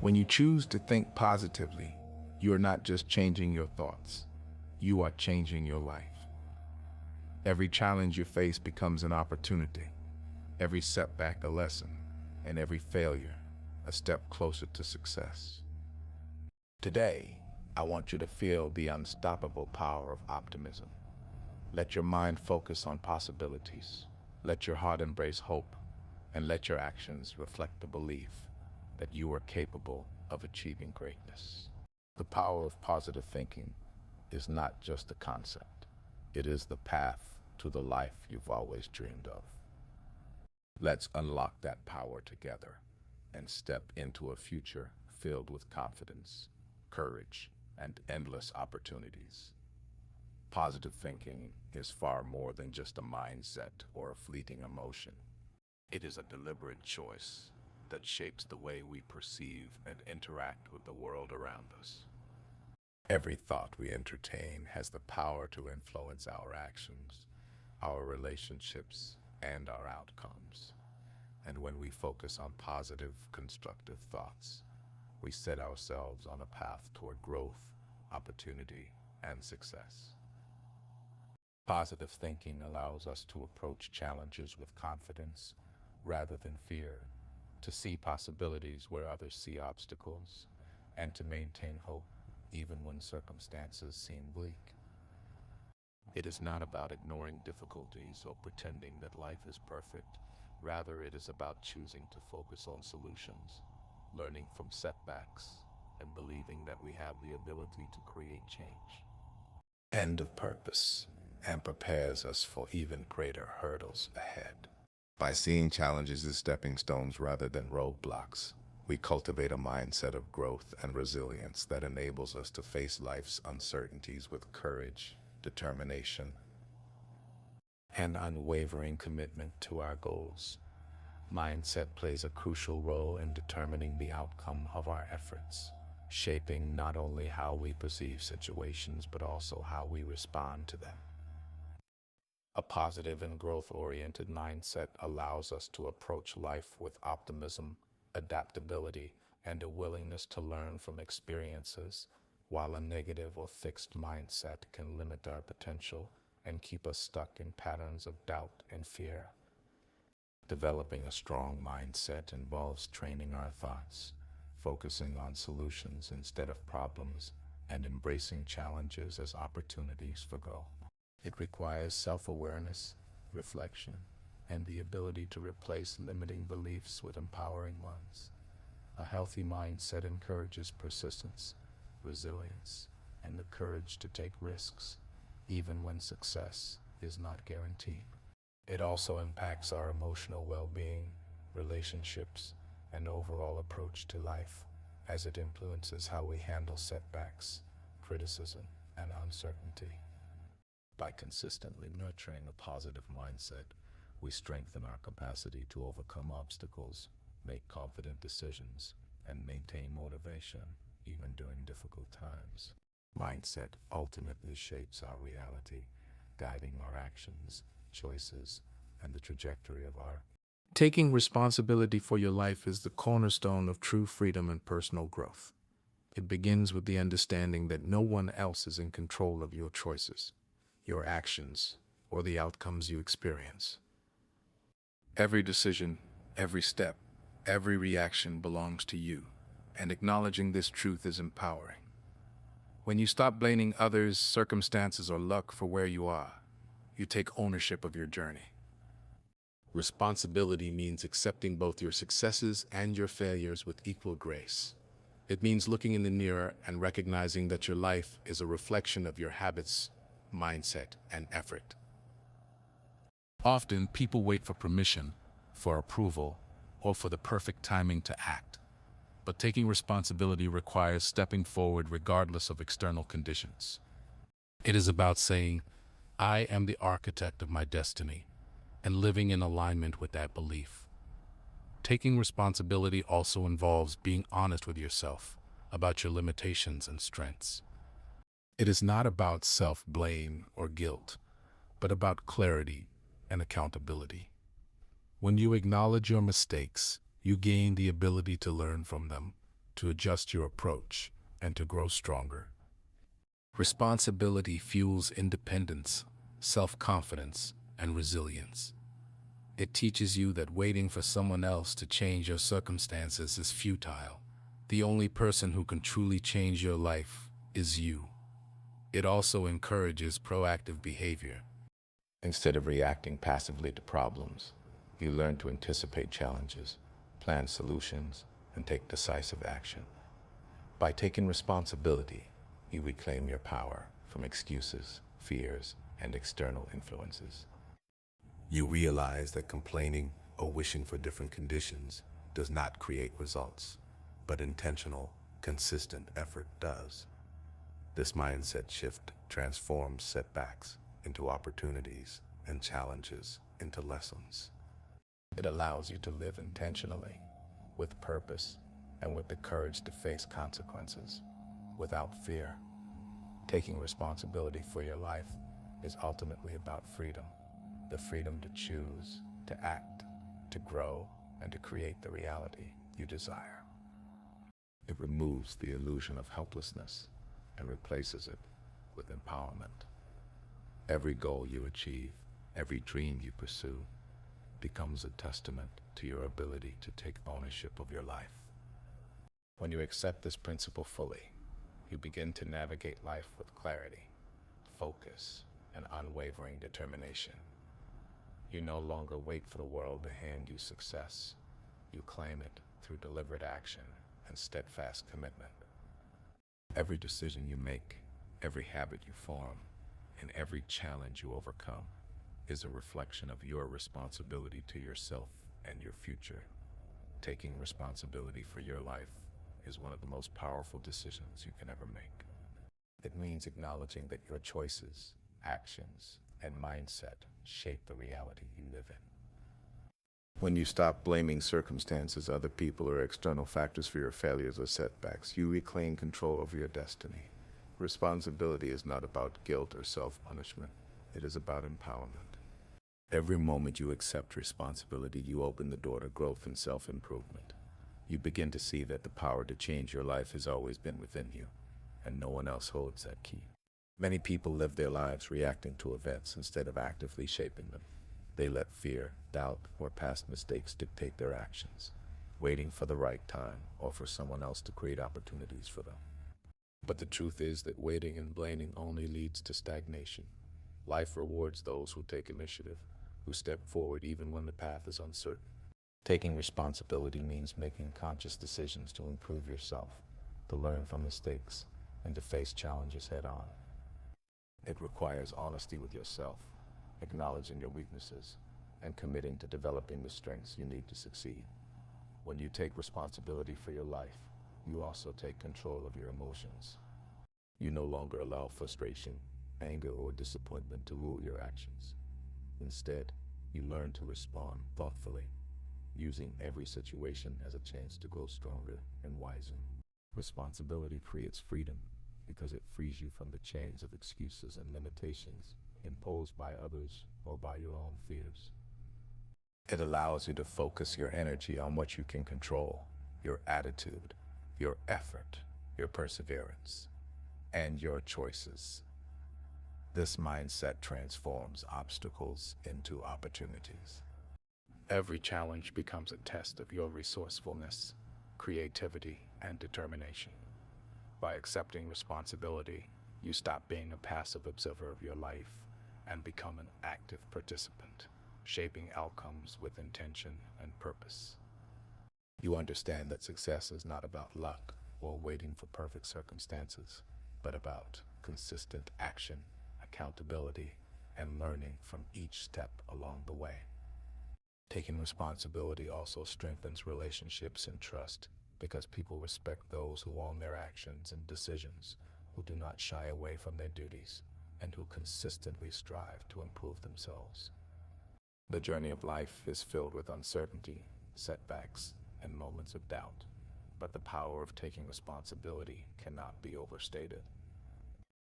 When you choose to think positively, you are not just changing your thoughts, you are changing your life. Every challenge you face becomes an opportunity, every setback a lesson, and every failure a step closer to success. Today, I want you to feel the unstoppable power of optimism. Let your mind focus on possibilities, let your heart embrace hope, and let your actions reflect the belief that you are capable of achieving greatness. The power of positive thinking is not just a concept, it is the path to the life you've always dreamed of. Let's unlock that power together and step into a future filled with confidence, courage, and endless opportunities. Positive thinking is far more than just a mindset or a fleeting emotion. It is a deliberate choice that shapes the way we perceive and interact with the world around us. Every thought we entertain has the power to influence our actions, our relationships, and our outcomes. And when we focus on positive, constructive thoughts, we set ourselves on a path toward growth, opportunity, and success. Positive thinking allows us to approach challenges with confidence rather than fear, to see possibilities where others see obstacles, and to maintain hope even when circumstances seem bleak. It is not about ignoring difficulties or pretending that life is perfect. Rather, it is about choosing to focus on solutions, learning from setbacks, and believing that we have the ability to create change. End of purpose, and prepares us for even greater hurdles ahead. By seeing challenges as stepping stones rather than roadblocks, we cultivate a mindset of growth and resilience that enables us to face life's uncertainties with courage, determination, and unwavering commitment to our goals. Mindset plays a crucial role in determining the outcome of our efforts, shaping not only how we perceive situations, but also how we respond to them. A positive and growth-oriented mindset allows us to approach life with optimism, adaptability, and a willingness to learn from experiences, while a negative or fixed mindset can limit our potential and keep us stuck in patterns of doubt and fear. Developing a strong mindset involves training our thoughts, focusing on solutions instead of problems, and embracing challenges as opportunities for growth. It requires self-awareness, reflection, and the ability to replace limiting beliefs with empowering ones. A healthy mindset encourages persistence, resilience, and the courage to take risks, even when success is not guaranteed. It also impacts our emotional well-being, relationships, and overall approach to life, as it influences how we handle setbacks, criticism, and uncertainty. By consistently nurturing a positive mindset, we strengthen our capacity to overcome obstacles, make confident decisions, and maintain motivation even during difficult times. Mindset ultimately shapes our reality, guiding our actions, choices, and the trajectory of our. Taking responsibility for your life is the cornerstone of true freedom and personal growth. It begins with the understanding that no one else is in control of your choices, your actions, or the outcomes you experience. Every decision, every step, every reaction belongs to you, and acknowledging this truth is empowering. When you stop blaming others, circumstances, or luck for where you are, you take ownership of your journey. Responsibility means accepting both your successes and your failures with equal grace. It means looking in the mirror and recognizing that your life is a reflection of your habits, mindset, and effort. Often, people wait for permission, for approval, or for the perfect timing to act. But taking responsibility requires stepping forward regardless of external conditions. It is about saying, I am the architect of my destiny, and living in alignment with that belief. Taking responsibility also involves being honest with yourself about your limitations and strengths. It is not about self-blame or guilt, but about clarity and accountability. When you acknowledge your mistakes, you gain the ability to learn from them, to adjust your approach, and to grow stronger. Responsibility fuels independence, self-confidence, and resilience. It teaches you that waiting for someone else to change your circumstances is futile. The only person who can truly change your life is you. It also encourages proactive behavior. Instead of reacting passively to problems, you learn to anticipate challenges, plan solutions, and take decisive action. By taking responsibility, you reclaim your power from excuses, fears, and external influences. You realize that complaining or wishing for different conditions does not create results, but intentional, consistent effort does. This mindset shift transforms setbacks into opportunities and challenges into lessons. It allows you to live intentionally, with purpose, and with the courage to face consequences without fear. Taking responsibility for your life is ultimately about freedom. The freedom to choose, to act, to grow, and to create the reality you desire. It removes the illusion of helplessness and replaces it with empowerment. Every goal you achieve, every dream you pursue, becomes a testament to your ability to take ownership of your life. When you accept this principle fully, you begin to navigate life with clarity, focus, and unwavering determination. You no longer wait for the world to hand you success. You claim it through deliberate action and steadfast commitment. Every decision you make, every habit you form, and every challenge you overcome is a reflection of your responsibility to yourself and your future. Taking responsibility for your life is one of the most powerful decisions you can ever make. It means acknowledging that your choices, actions, and mindset shape the reality you live in. When you stop blaming circumstances, other people, or external factors for your failures or setbacks, you reclaim control over your destiny. Responsibility is not about guilt or self-punishment. It is about empowerment. Every moment you accept responsibility, you open the door to growth and self-improvement. You begin to see that the power to change your life has always been within you, and no one else holds that key. Many people live their lives reacting to events instead of actively shaping them. They let fear, doubt, or past mistakes dictate their actions, waiting for the right time or for someone else to create opportunities for them. But the truth is that waiting and blaming only leads to stagnation. Life rewards those who take initiative, who step forward even when the path is uncertain. Taking responsibility means making conscious decisions to improve yourself, to learn from mistakes, and to face challenges head-on. It requires honesty with yourself, acknowledging your weaknesses, and committing to developing the strengths you need to succeed. When you take responsibility for your life, you also take control of your emotions. You no longer allow frustration, anger, or disappointment to rule your actions. Instead, you learn to respond thoughtfully, using every situation as a chance to grow stronger and wiser. Responsibility creates freedom because it frees you from the chains of excuses and limitations imposed by others or by your own fears. It allows you to focus your energy on what you can control, your attitude, your effort, your perseverance, and your choices. This mindset transforms obstacles into opportunities. Every challenge becomes a test of your resourcefulness, creativity, and determination. By accepting responsibility, you stop being a passive observer of your life and become an active participant, shaping outcomes with intention and purpose. You understand that success is not about luck or waiting for perfect circumstances, but about consistent action, accountability, and learning from each step along the way. Taking responsibility also strengthens relationships and trust because people respect those who own their actions and decisions, who do not shy away from their duties, and who consistently strive to improve themselves. The journey of life is filled with uncertainty, setbacks, and moments of doubt, but the power of taking responsibility cannot be overstated.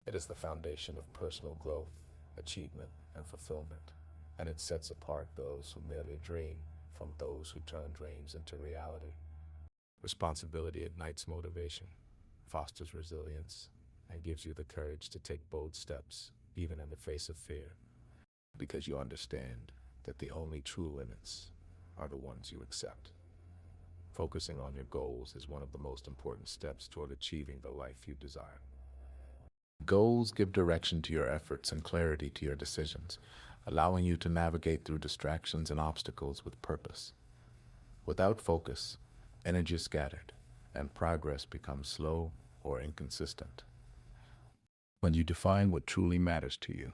It is the foundation of personal growth, achievement, and fulfillment, and it sets apart those who merely dream from those who turn dreams into reality. Responsibility ignites motivation, fosters resilience, and gives you the courage to take bold steps, even in the face of fear. because you understand that the only true limits are the ones you accept. Focusing on your goals is one of the most important steps toward achieving the life you desire. Goals give direction to your efforts and clarity to your decisions, allowing you to navigate through distractions and obstacles with purpose. Without focus, energy is scattered, and progress becomes slow or inconsistent. When you define what truly matters to you,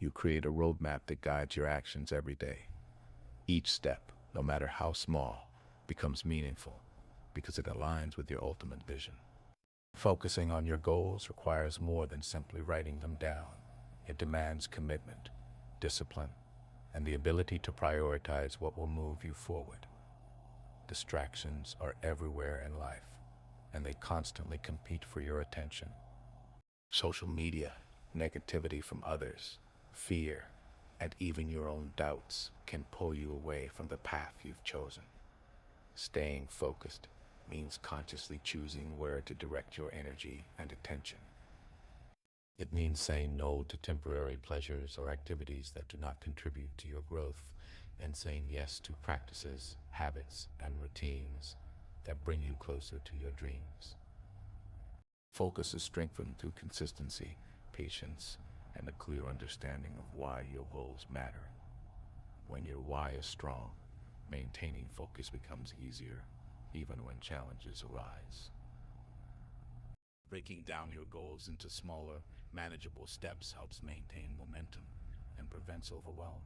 you create a roadmap that guides your actions every day. Each step, no matter how small, becomes meaningful because it aligns with your ultimate vision. Focusing on your goals requires more than simply writing them down. It demands commitment, discipline, and the ability to prioritize what will move you forward. Distractions are everywhere in life, and they constantly compete for your attention. Social media, negativity from others, fear, and even your own doubts can pull you away from the path you've chosen. Staying focused means consciously choosing where to direct your energy and attention. It means saying no to temporary pleasures or activities that do not contribute to your growth, and saying yes to practices, habits, and routines that bring you closer to your dreams. Focus is strengthened through consistency, patience, and a clear understanding of why your goals matter. When your why is strong, maintaining focus becomes easier, even when challenges arise. Breaking down your goals into smaller, manageable steps helps maintain momentum and prevents overwhelm.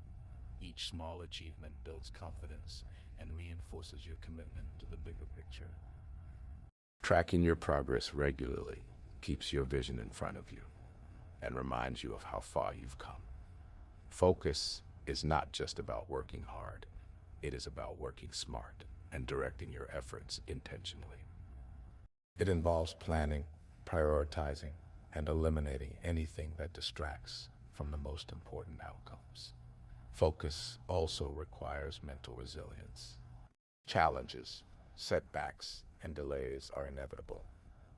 Each small achievement builds confidence and reinforces your commitment to the bigger picture. Tracking your progress regularly keeps your vision in front of you and reminds you of how far you've come. Focus is not just about working hard, it is about working smart and directing your efforts intentionally. It involves planning, prioritizing, and eliminating anything that distracts from the most important outcomes. Focus also requires mental resilience. Challenges, setbacks, and delays are inevitable,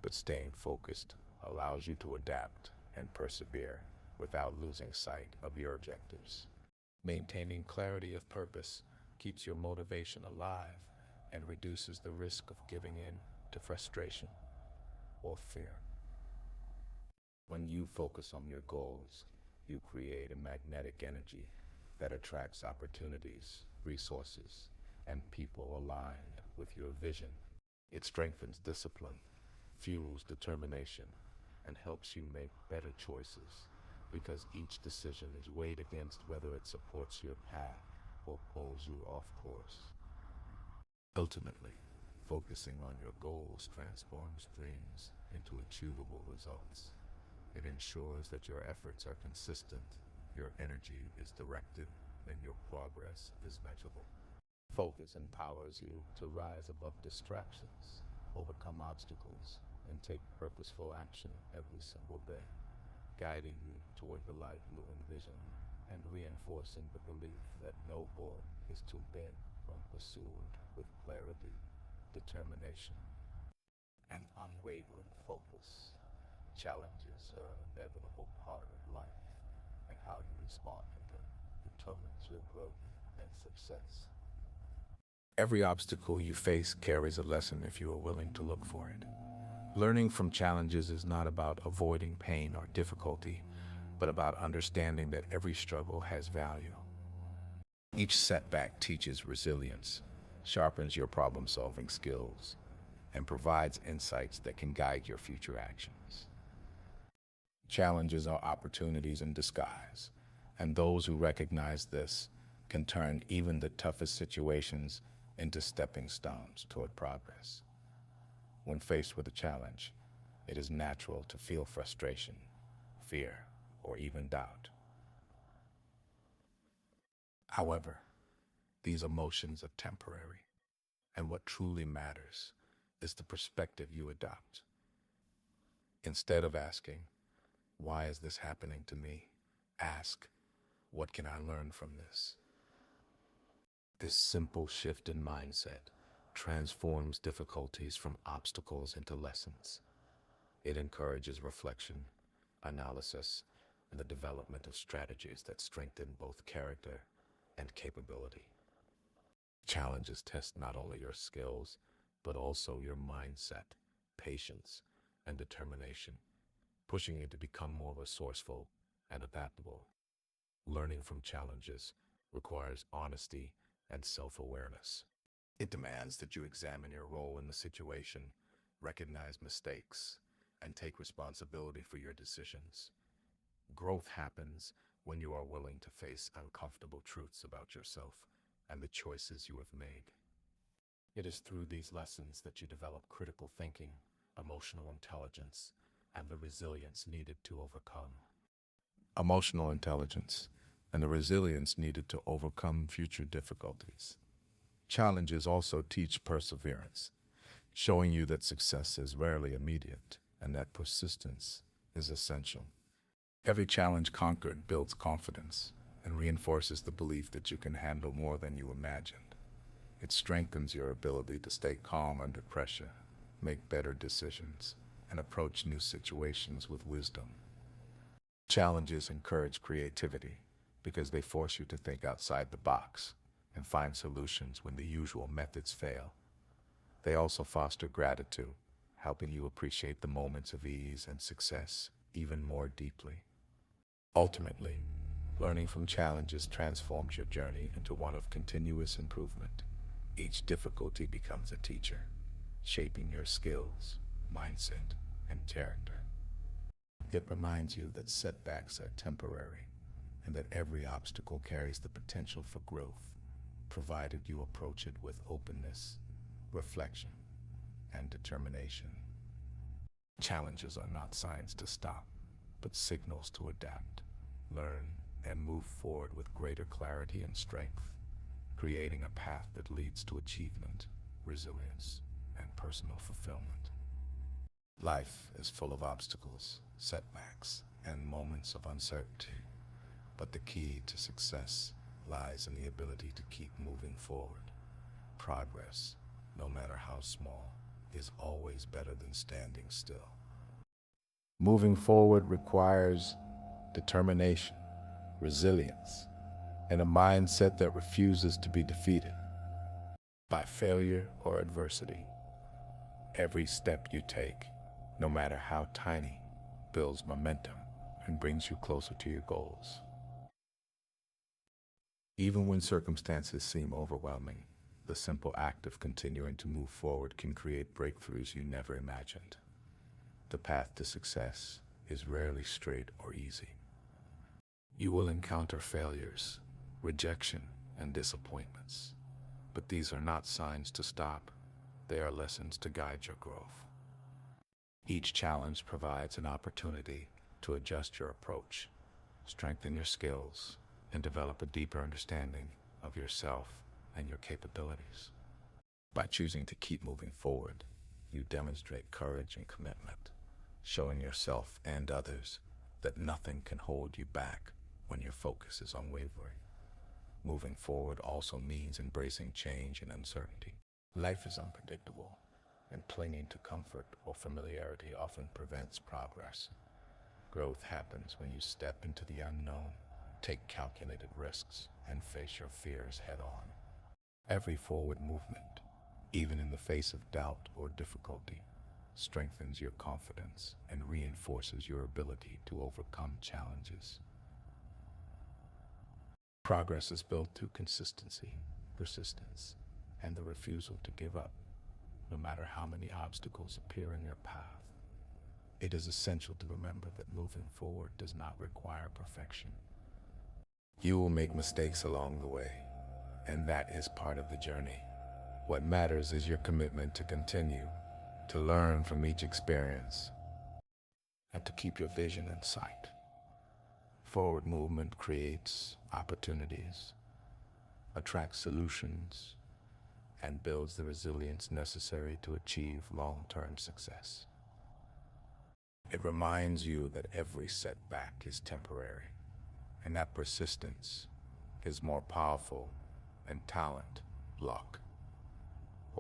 but staying focused allows you to adapt and persevere without losing sight of your objectives. Maintaining clarity of purpose keeps your motivation alive and reduces the risk of giving in to frustration or fear. When you focus on your goals, you create a magnetic energy that attracts opportunities, resources, and people aligned with your vision. It strengthens discipline, fuels determination, and helps you make better choices because each decision is weighed against whether it supports your path or pulls you off course. Ultimately, focusing on your goals transforms dreams into achievable results. It ensures that your efforts are consistent, your energy is directed, and your progress is measurable. Focus empowers you to rise above distractions, overcome obstacles, and take purposeful action every single day, guiding you toward the life you envision and reinforcing the belief that no goal is too big when pursued with clarity, determination, and unwavering focus. Challenges are an inevitable part of life, and how you respond to them determines your growth and success. Every obstacle you face carries a lesson if you are willing to look for it. Learning from challenges is not about avoiding pain or difficulty, but about understanding that every struggle has value. Each setback teaches resilience, sharpens your problem-solving skills, and provides insights that can guide your future actions. Challenges are opportunities in disguise, and those who recognize this can turn even the toughest situations into stepping stones toward progress. When faced with a challenge, it is natural to feel frustration, fear, or even doubt. However, these emotions are temporary, and what truly matters is the perspective you adopt. Instead of asking, "Why is this happening to me?" ask, "What can I learn from this?" This simple shift in mindset transforms difficulties from obstacles into lessons. It encourages reflection, analysis, and the development of strategies that strengthen both character and capability. Challenges test not only your skills, but also your mindset, patience, and determination, pushing you to become more resourceful and adaptable. Learning from challenges requires honesty and self-awareness. It demands that you examine your role in the situation, recognize mistakes, and take responsibility for your decisions. Growth happens when you are willing to face uncomfortable truths about yourself and the choices you have made. It is through these lessons that you develop critical thinking, emotional intelligence, and the resilience needed to overcome. Emotional intelligence and the resilience needed to overcome future difficulties. Challenges also teach perseverance, showing you that success is rarely immediate and that persistence is essential. Every challenge conquered builds confidence and reinforces the belief that you can handle more than you imagined. It strengthens your ability to stay calm under pressure, make better decisions, and approach new situations with wisdom. Challenges encourage creativity because they force you to think outside the box and find solutions when the usual methods fail. They also foster gratitude, helping you appreciate the moments of ease and success even more deeply. Ultimately, learning from challenges transforms your journey into one of continuous improvement. Each difficulty becomes a teacher, shaping your skills, mindset, and character. It reminds you that setbacks are temporary and that every obstacle carries the potential for growth, provided you approach it with openness, reflection, and determination. Challenges are not signs to stop, but signals to adapt, learn, and move forward with greater clarity and strength, creating a path that leads to achievement, resilience, and personal fulfillment. Life is full of obstacles, setbacks, and moments of uncertainty, but the key to success lies in the ability to keep moving forward. Progress, no matter how small, is always better than standing still. Moving forward requires determination, resilience, and a mindset that refuses to be defeated by failure or adversity. Every step you take, no matter how tiny, builds momentum and brings you closer to your goals. Even when circumstances seem overwhelming, the simple act of continuing to move forward can create breakthroughs you never imagined. The path to success is rarely straight or easy. You will encounter failures, rejection, and disappointments, but these are not signs to stop. They are lessons to guide your growth. Each challenge provides an opportunity to adjust your approach, strengthen your skills, and develop a deeper understanding of yourself and your capabilities. By choosing to keep moving forward, you demonstrate courage and commitment, showing yourself and others that nothing can hold you back when your focus is unwavering. Moving forward also means embracing change and uncertainty. Life is unpredictable, and clinging to comfort or familiarity often prevents progress. Growth happens when you step into the unknown, take calculated risks, and face your fears head-on. Every forward movement, even in the face of doubt or difficulty, strengthens your confidence and reinforces your ability to overcome challenges. Progress is built through consistency, persistence, and the refusal to give up, no matter how many obstacles appear in your path. It is essential to remember that moving forward does not require perfection. You will make mistakes along the way, and that is part of the journey. What matters is your commitment to continue, to learn from each experience, and to keep your vision in sight. Forward movement creates opportunities, attracts solutions, and builds the resilience necessary to achieve long-term success. It reminds you that every setback is temporary, and that persistence is more powerful than talent, luck,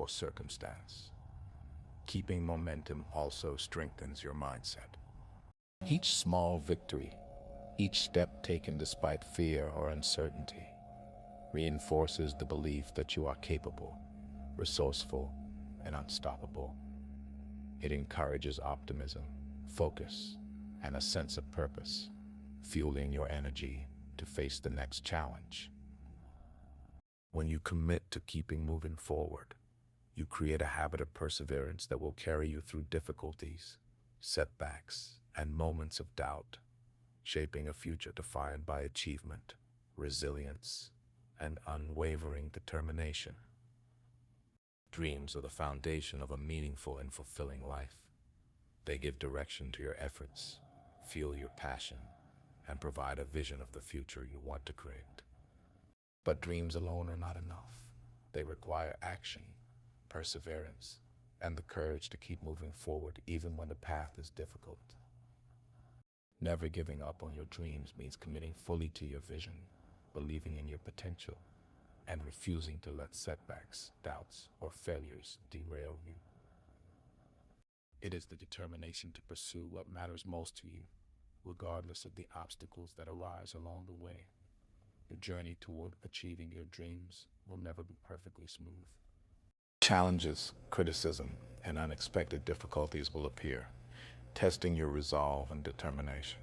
or circumstance. Keeping momentum also strengthens your mindset. Each small victory, each step taken despite fear or uncertainty, reinforces the belief that you are capable, resourceful, and unstoppable. It encourages optimism, focus, and a sense of purpose, fueling your energy to face the next challenge. When you commit to keeping moving forward, you create a habit of perseverance that will carry you through difficulties, setbacks, and moments of doubt, shaping a future defined by achievement, resilience, and unwavering determination. Dreams are the foundation of a meaningful and fulfilling life. They give direction to your efforts, fuel your passion, and provide a vision of the future you want to create. But dreams alone are not enough. They require action, perseverance, and the courage to keep moving forward even when the path is difficult. Never giving up on your dreams means committing fully to your vision, believing in your potential, and refusing to let setbacks, doubts, or failures derail you. It is the determination to pursue what matters most to you, regardless of the obstacles that arise along the way. Your journey toward achieving your dreams will never be perfectly smooth. Challenges, criticism, and unexpected difficulties will appear, testing your resolve and determination.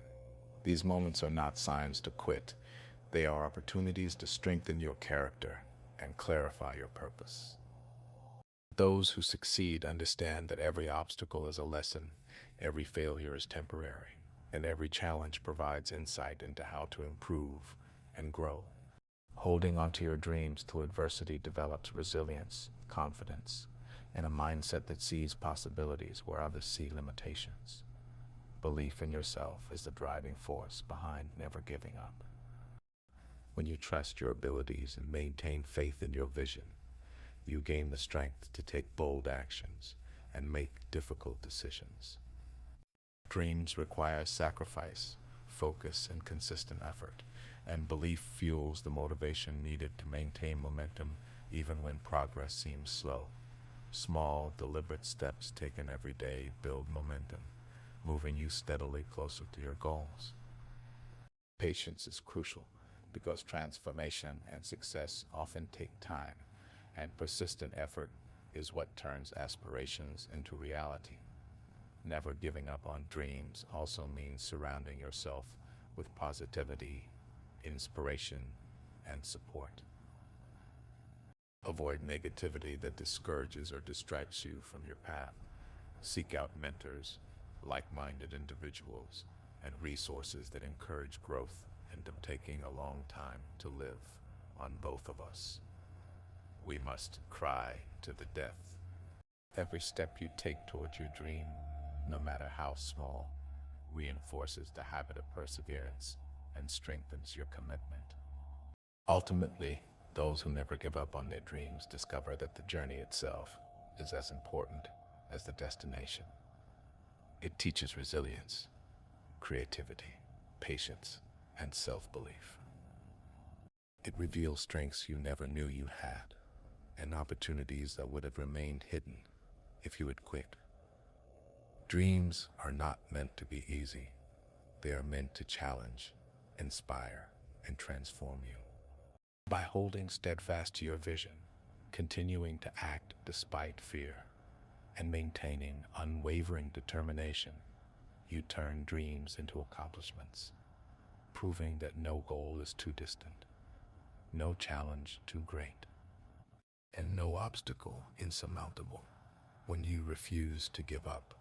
These moments are not signs to quit. They are opportunities to strengthen your character and clarify your purpose. Those who succeed understand that every obstacle is a lesson, every failure is temporary, and every challenge provides insight into how to improve and grow. Holding onto your dreams through adversity develops resilience, confidence, and a mindset that sees possibilities where others see limitations. Belief in yourself is the driving force behind never giving up. When you trust your abilities and maintain faith in your vision, you gain the strength to take bold actions and make difficult decisions. Dreams require sacrifice, focus, and consistent effort, and belief fuels the motivation needed to maintain momentum even when progress seems slow. Small, deliberate steps taken every day build momentum, moving you steadily closer to your goals. Patience is crucial because transformation and success often take time, and persistent effort is what turns aspirations into reality. Never giving up on dreams also means surrounding yourself with positivity, inspiration, and support. Avoid negativity that discourages or distracts you from your path. Seek out mentors, like-minded individuals, and resources that encourage growth and taking a long time to live on both of us. We must cry to the death. Every step you take towards your dream, no matter how small, reinforces the habit of perseverance and strengthens your commitment. Ultimately, those who never give up on their dreams discover that the journey itself is as important as the destination. It teaches resilience, creativity, patience, and self-belief. It reveals strengths you never knew you had, and opportunities that would have remained hidden if you had quit. Dreams are not meant to be easy. They are meant to challenge, inspire, and transform you. By holding steadfast to your vision, continuing to act despite fear, and maintaining unwavering determination, you turn dreams into accomplishments, proving that no goal is too distant, no challenge too great, and no obstacle insurmountable. When you refuse to give up,